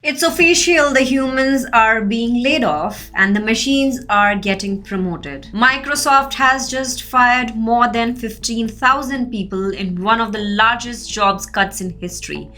It's official, the humans are being laid off and the machines are getting promoted. Microsoft has just fired more than 15,000 people in one of the largest jobs cuts in history.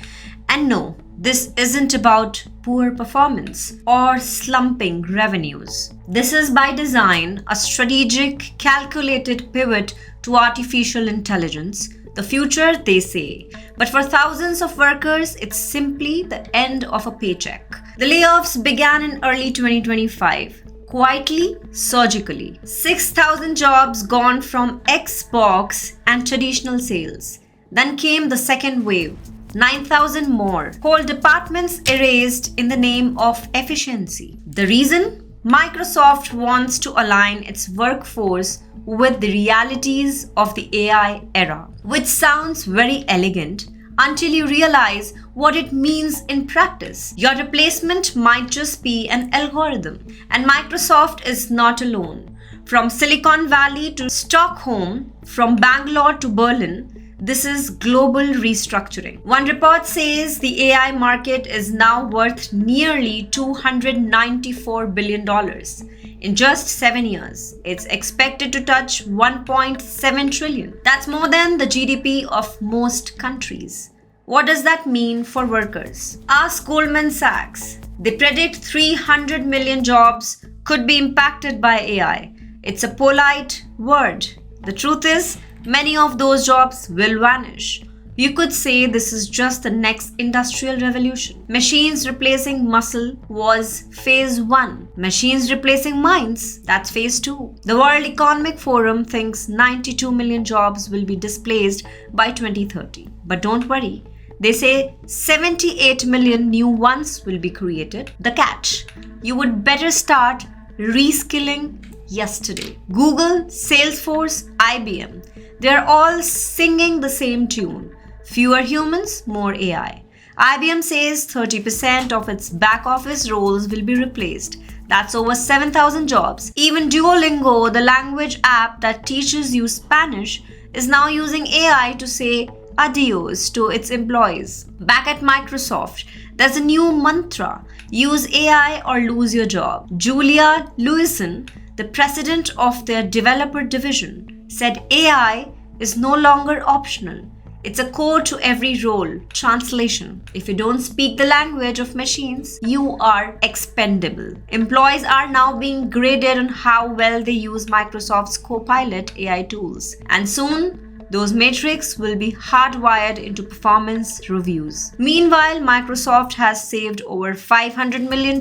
And no, this isn't about poor performance or slumping revenues. This is by design a strategic, calculated pivot to artificial intelligence. The future, they say. But for thousands of workers, it's simply the end of a paycheck. The layoffs began in early 2025. Quietly, surgically. 6,000 jobs gone from Xbox and traditional sales. Then came the second wave. 9,000 more. Whole departments erased in the name of efficiency. The reason? Microsoft wants to align its workforce with the realities of the AI era, which sounds very elegant until you realize what it means in practice. Your replacement might just be an algorithm, and Microsoft is not alone. From Silicon Valley to Stockholm, from Bangalore to Berlin, this is global restructuring. One report says the AI market is now worth nearly $294 billion. In just 7 years, it's expected to touch 1.7 trillion. That's more than the GDP of most countries. What does that mean for workers? Ask Goldman Sachs. They predict 300 million jobs could be impacted by AI. It's a polite word. The truth is, many of those jobs will vanish. You could say this is just the next industrial revolution. Machines replacing muscle was phase 1. Machines replacing minds, that's phase 2. The World Economic Forum thinks 92 million jobs will be displaced by 2030. But don't worry, they say 78 million new ones will be created. The catch: you would better start reskilling yesterday. Google, Salesforce, IBM, they're all singing the same tune. Fewer humans, more AI. IBM says 30% of its back office roles will be replaced. That's over 7,000 jobs. Even Duolingo, the language app that teaches you Spanish, is now using AI to say adios to its employees. Back at Microsoft, there's a new mantra: use AI or lose your job. Julia Lewison, the president of their developer division, said AI is no longer optional. It's a core to every role. Translation: if you don't speak the language of machines, you are expendable. Employees are now being graded on how well they use Microsoft's Copilot AI tools. And soon, those metrics will be hardwired into performance reviews. Meanwhile, Microsoft has saved over $500 million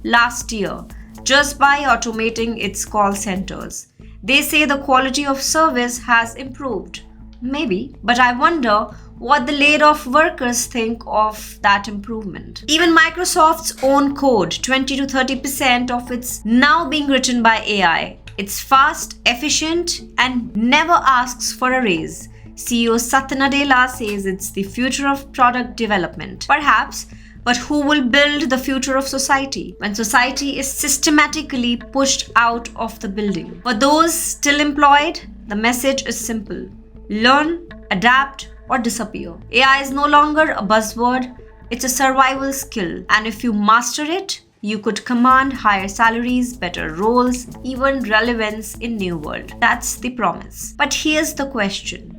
last year just by automating its call centers. They say the quality of service has improved. Maybe, but I wonder what the laid-off workers think of that improvement. Even Microsoft's own code, 20 to 30% of it's now being written by AI. It's fast, efficient, and never asks for a raise. CEO Satya Nadella says it's the future of product development. Perhaps, but who will build the future of society when society is systematically pushed out of the building? For those still employed, the message is simple: learn, adapt, or disappear. AI is no longer a buzzword, it's a survival skill. And if you master it, you could command higher salaries, better roles, even relevance in new world. That's the promise. But here's the question.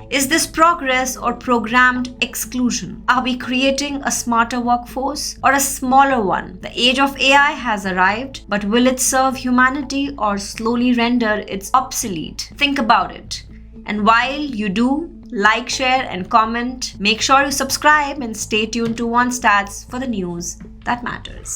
Is this progress or programmed exclusion? Are we creating a smarter workforce or a smaller one? The age of AI has arrived, but will it serve humanity or slowly render it obsolete? Think about it. And while you do, like, share, and comment, make sure you subscribe and stay tuned to Wantstats for the news that matters.